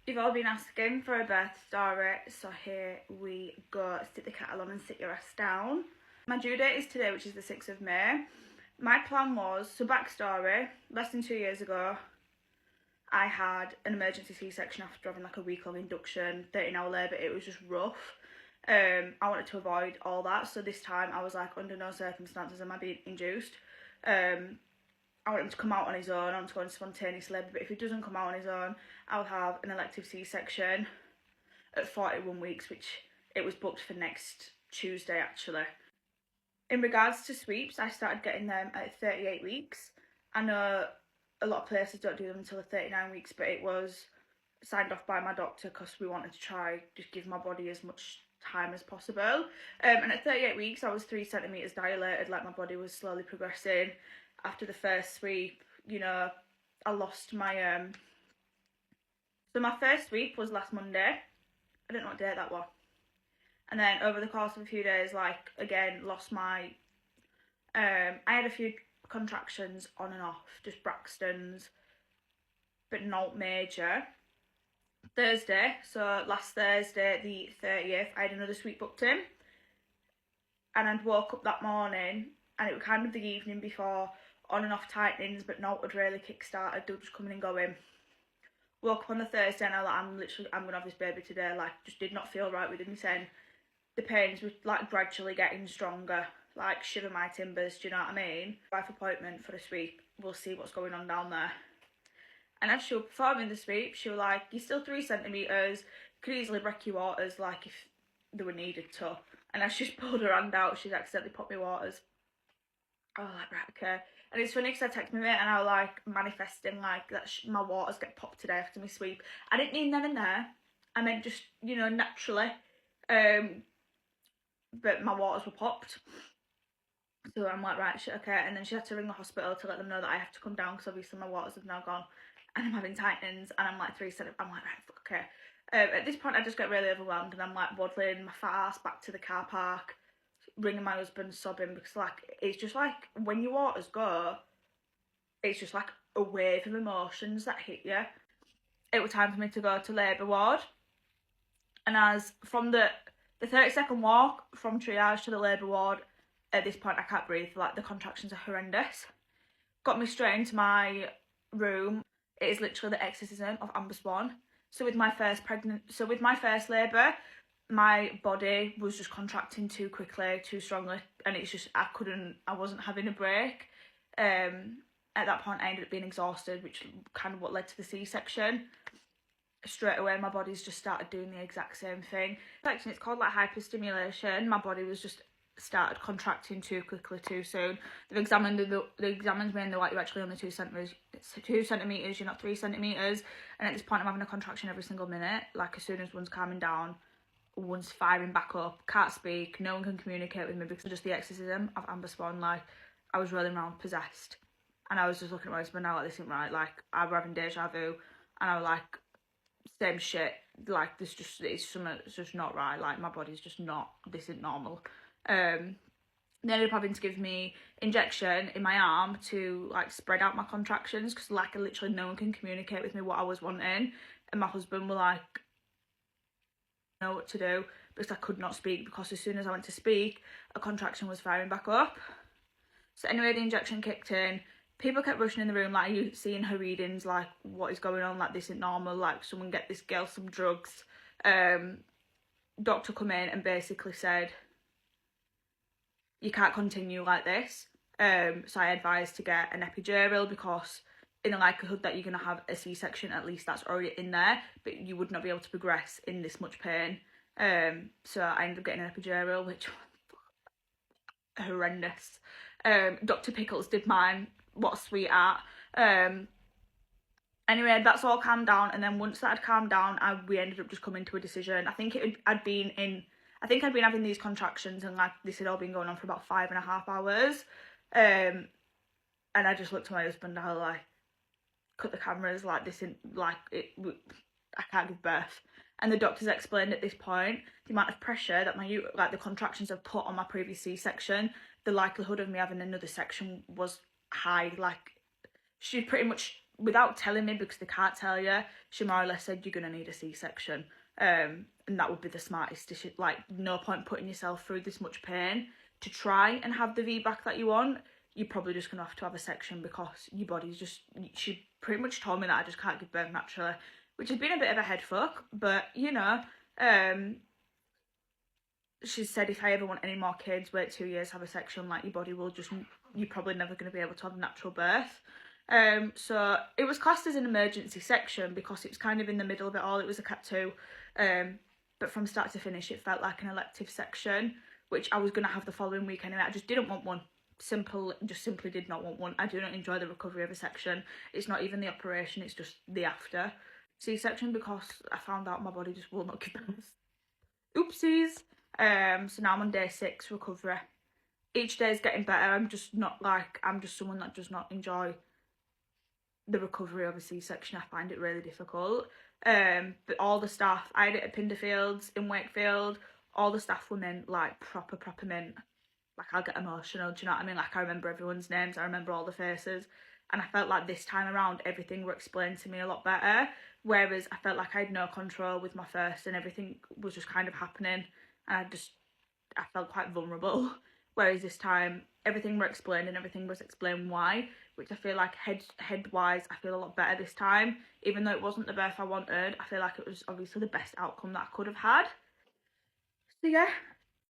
You've all been asking for a birth story, so here we go. Sit the kettle on and sit your ass down. My due date is today, which is the 6th of May. My plan was, so backstory, less than 2 years ago, I had an emergency C-section after having like a week-long induction, 13-hour labour. It was just rough. I wanted to avoid all that, so this time I was like, under no circumstances am I being induced. I want him to come out on his own. I want to go on spontaneous labour, but if he doesn't come out on his own, I'll have an elective C-section at 41 weeks, which it was booked for next Tuesday actually. In regards to sweeps, I started getting them at 38 weeks. I know a lot of places don't do them until 39 weeks, but it was signed off by my doctor because we wanted to try just give my body as much time as possible. And at 38 weeks, I was 3 centimetres dilated, like my body was slowly progressing. After the first sweep, you know, I lost my so my first sweep was last Monday. I don't know what date that was. And then over the course of a few days, like, again, lost my I had a few contractions on and off, just Braxton's, but not major. Thursday, so last Thursday the 30th, I had another sweep booked in, and I'd woke up that morning and it was kind of the evening before, on and off tightenings, but not had really kick-started, they were just coming and going. Woke up on the Thursday and I was like, I'm gonna have this baby today. Like, just did not feel right within me saying the pains were like gradually getting stronger, like shiver my timbers, do you know what I mean? Wife appointment for the sweep, we'll see what's going on down there. And as she was performing the sweep, she was like, you're still 3 centimetres, could easily break your waters, like if they were needed to. And as she's pulled her hand out, she's accidentally popped my waters. I was like, right, okay. And it's funny because I texted my mate and I was like manifesting like that my waters get popped today after my sweep. I didn't mean then and there. I meant just, you know, naturally. But my waters were popped. So I'm like, right, shit, okay. And then she had to ring the hospital to let them know that I have to come down because obviously my waters have now gone. And I'm having tightenings and I'm like 3 centimetres. I'm like, right, fuck, okay. At this point I just get really overwhelmed and I'm like waddling my fat ass back to the car park, ringing my husband, sobbing, because like it's just like when your waters go, it's just like a wave of emotions that hit you. It was time for me to go to labour ward, and as from the 30-second walk from triage to the labour ward, at this point I can't breathe, like the contractions are horrendous. Got me straight into my room. It is literally the exorcism of Amber-Rose-Swan. So with my first labour, my body was just contracting too quickly, too strongly, and it's just I wasn't having a break. At that point I ended up being exhausted, which kind of what led to the C-section. Straight away my body's just started doing the exact same thing. It's called like hyperstimulation. My body was just started contracting too quickly, too soon. They've examined me and they're like, you're actually only 2 centimetres. It's 2 centimetres, you're not 3 centimetres. And at this point I'm having a contraction every single minute. Like as soon as one's calming down, one's firing back up, can't speak, no one can communicate with me because of just the exorcism of Amber-Rose-Swan. Like I was rolling around possessed. And I was just looking at my husband now like, this isn't right. Like I was having deja vu and I was like, same shit, like it's just not right, like my body's just not, this isn't normal. They ended up having to give me injection in my arm to like spread out my contractions because like literally no one can communicate with me what I was wanting, and my husband were like, know what to do, because I could not speak, because as soon as I went to speak a contraction was firing back up. So anyway, the injection kicked in. People kept rushing in the room, like, are you seeing her readings, like, what is going on, like, this isn't normal, like, someone get this girl some drugs. Doctor come in and basically said, you can't continue like this. So I advised to get an epidural, because in the likelihood that you're going to have a C-section, at least that's already in there, but you would not be able to progress in this much pain. So I ended up getting an epidural, which was horrendous. Dr. Pickles did mine. What a sweetheart. Anyway, that's all calmed down, and then once that had calmed down, we ended up just coming to a decision. I think I'd been having these contractions, and like this had all been going on for about 5.5 hours. And I just looked at my husband and I was like, cut the cameras, like this isn't like it. I can't give birth. And the doctors explained at this point the amount of pressure that the contractions have put on my previous C-section. The likelihood of me having another section was high. Like she pretty much without telling me, because they can't tell you, she more or less said you're going to need a C-section. And that would be the smartest decision. Like, no point putting yourself through this much pain to try and have the VBAC that you want. You're probably just going to have a section because your body's just... She pretty much told me that I just can't give birth naturally, which has been a bit of a head fuck, but, you know, she said if I ever want any more kids, wait 2 years, have a section, like, your body will just... You're probably never going to be able to have a natural birth. So it was classed as an emergency section because it was kind of in the middle of it all. It was a Cat 2, but from start to finish it felt like an elective section, which I was going to have the following week anyway. I just didn't want one. Simply did not want one. I do not enjoy the recovery of a section. It's not even the operation, it's just the after C-section, because I found out my body just will not give birth. Oopsies. So now I'm on day 6 recovery. Each day is getting better. I'm just someone that does not enjoy the recovery of a C-section. I find it really difficult. But all the staff, I had it at Pinderfields in Wakefield, all the staff were mint, like proper mint. Like, I'll get emotional, do you know what I mean? Like, I remember everyone's names, I remember all the faces, and I felt like this time around everything were explained to me a lot better, whereas I felt like I had no control with my first and everything was just kind of happening, and I felt quite vulnerable. Whereas this time everything were explained and everything was explained why, which I feel like head wise I feel a lot better this time. Even though it wasn't the birth I wanted, I feel like it was obviously the best outcome that I could have had. So yeah,